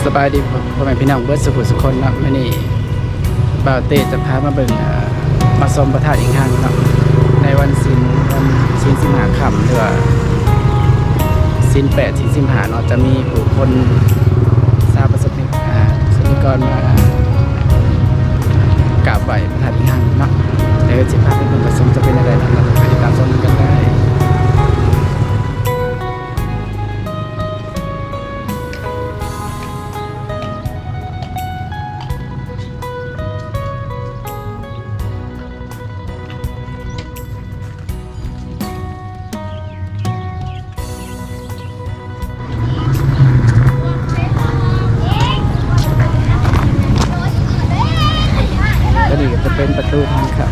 สบายดีพ่อแม่พี่น้องเบิร์ดสุขคนเนาะมื่อนี้บ่าวเต้จะพามาเบิ่งมาชมพระธาตุอิงหังเนาะในวันศีลสิงหาค่ำหรือว่าศีล8ศีล15เนาะจะมีผู้คนทราบประสบนิกรมากราบไหว้พระธาตุอิงหังเนาะเดี๋ยวจะพาไปเบิ่งประสมจะเป็นอะไรนะไปติดตามชมกันได้ก็นี่จะเป็นประตูทางเข้า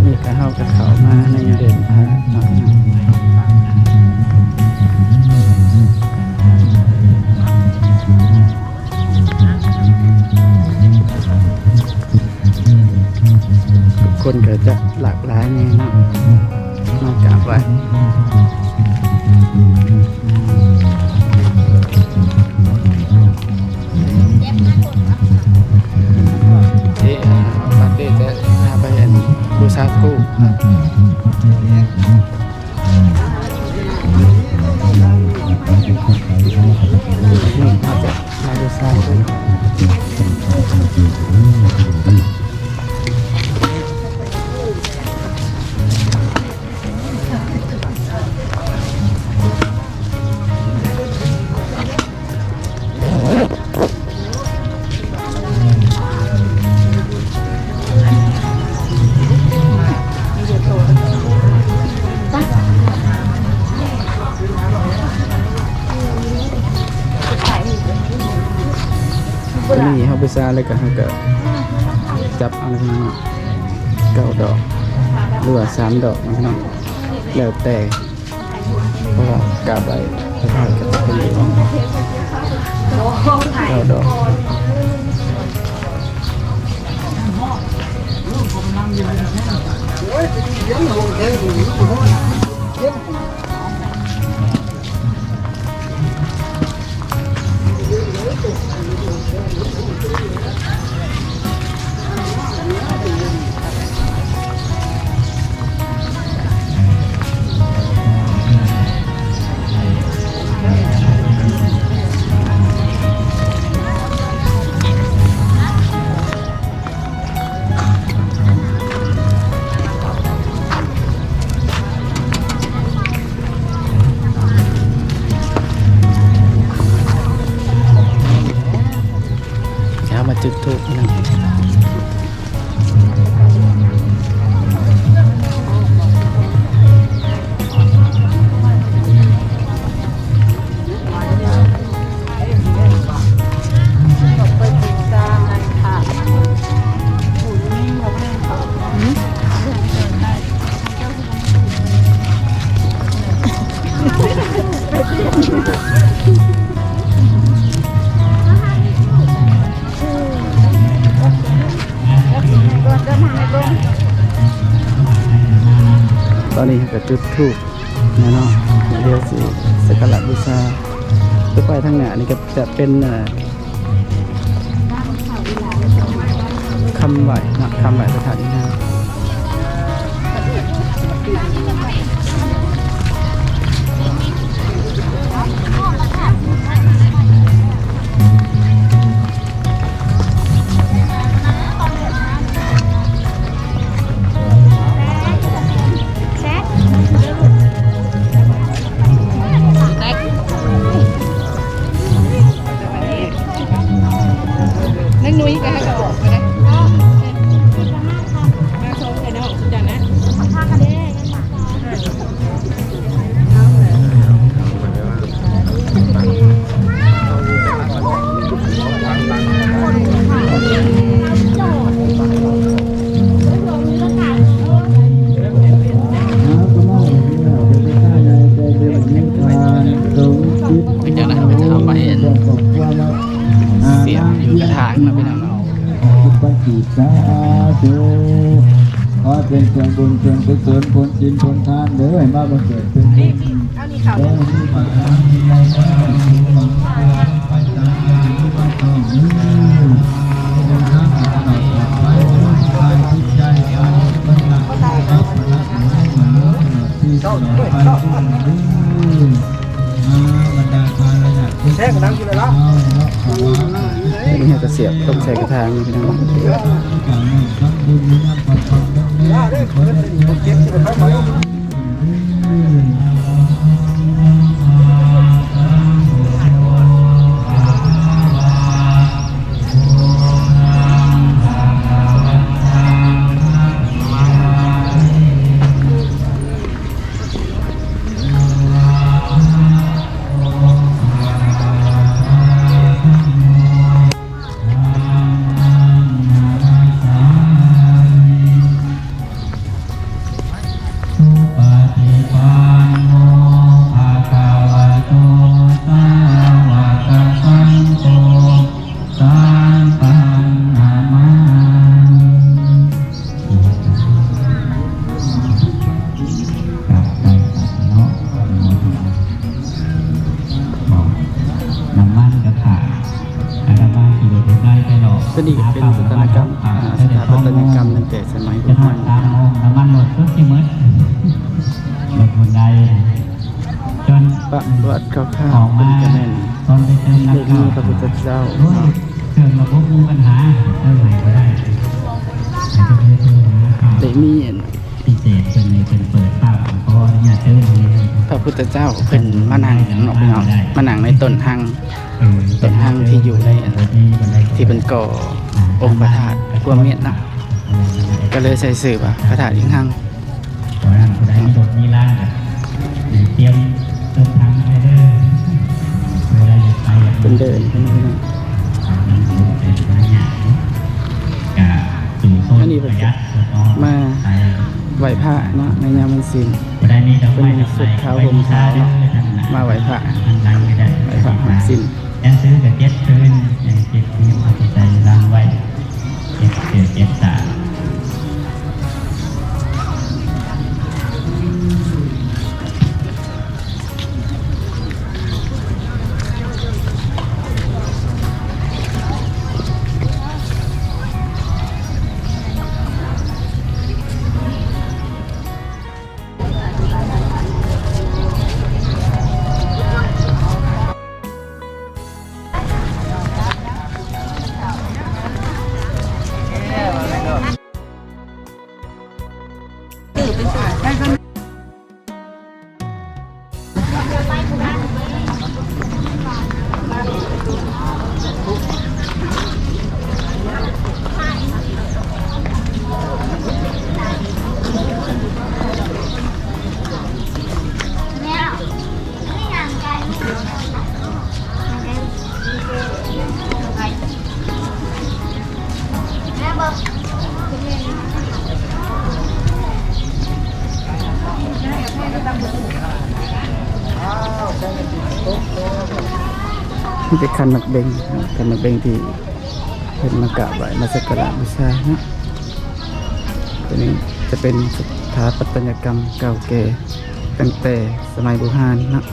นี่ก็เข้ากับเขามาในเดินทางเนาะคนก็จะหลากหลายนี่เนาะมากราบไหว้ปาร์ตี้จะพาไปบูชาครูนี่เขาจะมาบูชาครูนี่เขาไปซาเลยกันเขาก็จับเอาเลยพี่น้อง9 ดอกหรือว่า3 ดอกนะพี่น้องแล้วแต่เพราะว่ากาบไปพระธาตุก็จะเป็น9 ดอกมาจุดธูปนะตอนนี้ก็จุดธูปนะเนาะเดี๋ยวสิสักการะบูชาไปทางหน้านี่ก็จะเป็นคำไหว้นะคำไหว้พระธาตุอิงหังนุ้ยก็ให้กระบอกไปเลยมาชมไอ้น้องสุดยอดนะ สาธุขอเป็นส่วนบุญส่วนกุศลผลศีลผลทานเด้อให้มาบังเกิดเป็นบุญ เอานี่ข่าว ขอ เนี่ย ที่ปากน้ำที่ไรก็ต้องปัญญาที่มาต้องมือเป็นทางที่เราปลอดภัยกายจิตใจการบรรลักรับพลังที่ปลอดภัยบรรดาการระดับแท้กำลังกินเลยละ นี่จะเสียบต้มใส่กระถางนี่พี่น้อง ก็ดีเป็นสถานกรรมสถาปัตยกรรมตั้งแต่สมัยโบ จะท ราณ ำตามองน้ำมันหมดทุกที่มืดหมดคนใดจน ประวัติคร่า อ ว อก ๆเป็น มาก ระแน่น ตอนไปเติม เด็ก น้ำ มี เข้า พระพุทธเจ้า ด้วยเครื่องระบบมีปัญหาเติมใหม่ก็ได้อาจจะไปเติมหาข่าว เด็กมี พิเศษเป็นในเป็นเปิดภาพขออนุญาตเติมเลย พระพุทธเจ้าเพิ่นมานั่งเนาะพี่น้องมานั่งในต้นหัง ต้นหังที่อยู่ในที่เป็นก่อองค์พระธาตุกวมเมียนนะก็เลยใส่สื่อว่าพระธาตุอิงหัง ขอให้ผู้ใดมีรถมีล่าเตรียมเติมทางไปเด้อเวลาอยากไปอยาก เป็นเดินพี่น้อง อันนี้เป็นมามาไหว้พระเนาะในยามวันศีล ได้มีดอกไม้ เป็นสุดขาวห่มขาวเนาะมาไหว้พระ ไหว้พระวันศีล ยังซื้อกับเจ็ดคืนยังเจ็ดคืนเอาใจล้างไว้เจ็ดเจ็ดเจ็ดตา นี่เป็นคันหมักเบงคันหมักเบงที่เพิ่นมากราบไหว้มาสักการะบูชาเนาะตัวนี้จะเป็นสถาปัตยกรรมเก่าแก่ตั้งแต่สมัยโบราณเนาะ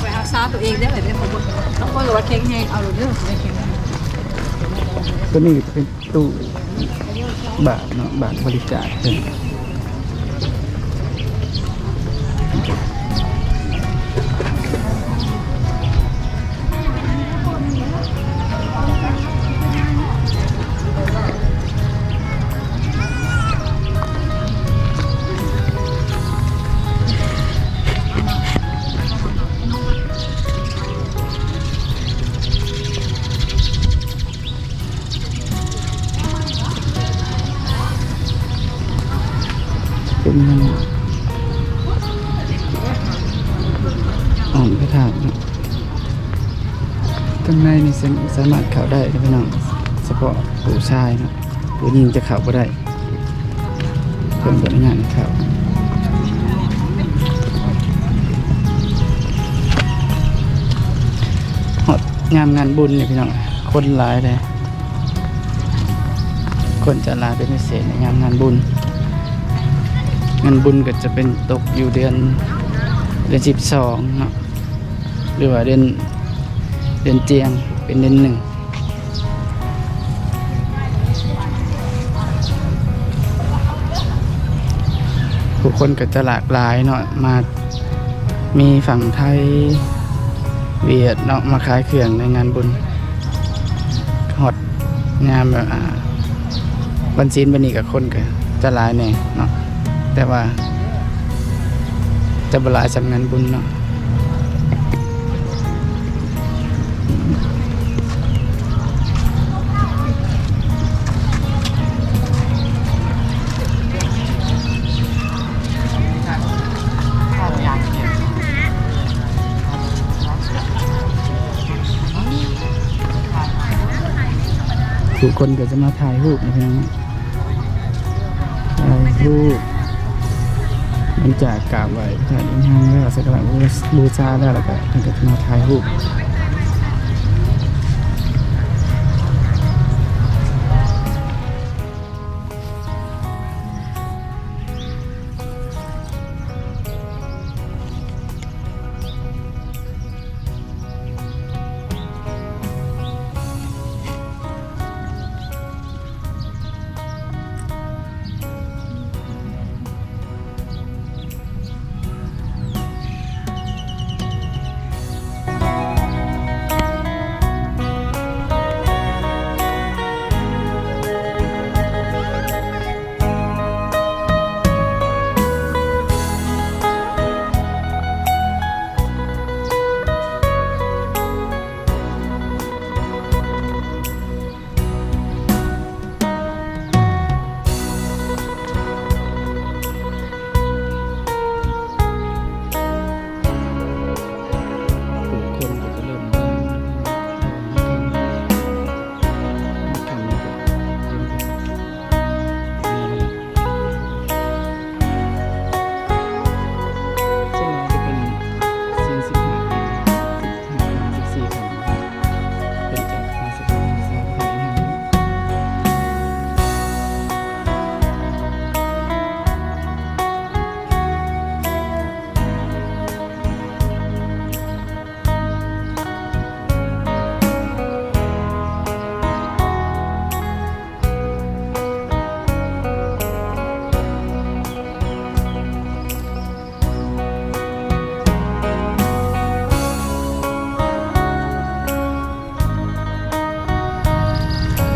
ไปเอาซาตัวเองได้เลยผมต้องพูดว่าเค้งแห้งเอาเรื่องไม่เค้ง ตัวนี้จะเป็นตู้บาทเนาะบาทบริจาคเป็น เ อ่อมพระธาตุเนาะข้างในนี่สามารถเข้าได้นะพี่น้องเฉพาะผู้ชายเนาะผู้หญิงจะเข้าบ่ได้เพิ่นบ่อนุญาตให้เข้าฮอดยามงานบุญนี่พี่น้องคนหลายเลยคนจะลาเป็นพิเศษในงานบุญงานบุญก็จะเป็นตกอยู่เดือน12เนาะหรือว่าเดือนเจียงเป็นเดือน1ผู้คนก็จะหลากหลายเนาะมามีฝั่งไทยเวียดเนาะมาขายเครื่องในงานบุญฮอดงานแบบวันศีลวันนี้กับคนก็จะหลายแน่เนาะแต่ว่าจะบหลายสำงานบุญเนาะผู้คนก็จะมาถ่ายรูปนะครับถ่ายรูปมันจากกราบไหว้พระธาตุอินทางแล้วสักการะบูชาแล้วก็ถึงจะมาถ่ายรูป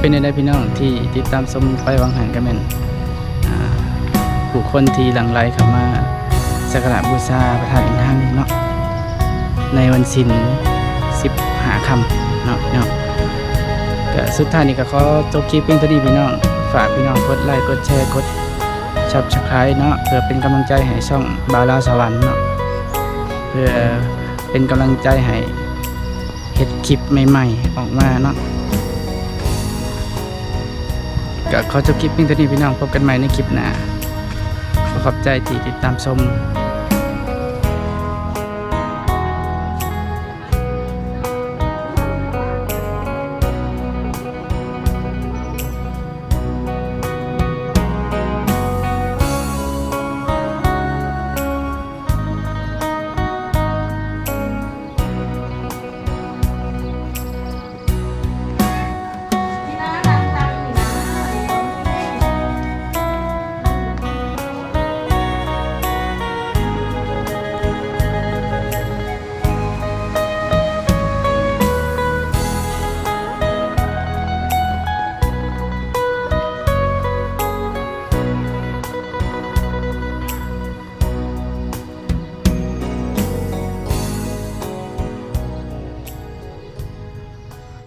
เป็นในพี่น้องที่ติดตามชมไปวังหันกันแม่นผู้คนที่หลั่งไหลเข้ามาสักการะบูชาพระธาตุอินทังเนาะในวันศีล15 ค่ำเนาะก็สุดท้ายนี้ก็ขอจบคลิปเพียงเท่านี้พี่น้องฝากพี่น้องกดไลค์กดแชร์กดSubscribeเนาะเพื่อเป็นกำลังใจให้ช่องบ่าวลาวสวรรค์เนาะเพื่อเป็นกำลังใจให้เฮ็ดคลิปใหม่ๆออกมาเนาะก็ขอจบคลิปเพียงเท่านี้พี่น้องพบกันใหม่ในคลิปหน้าขอบใจที่ติดตามชม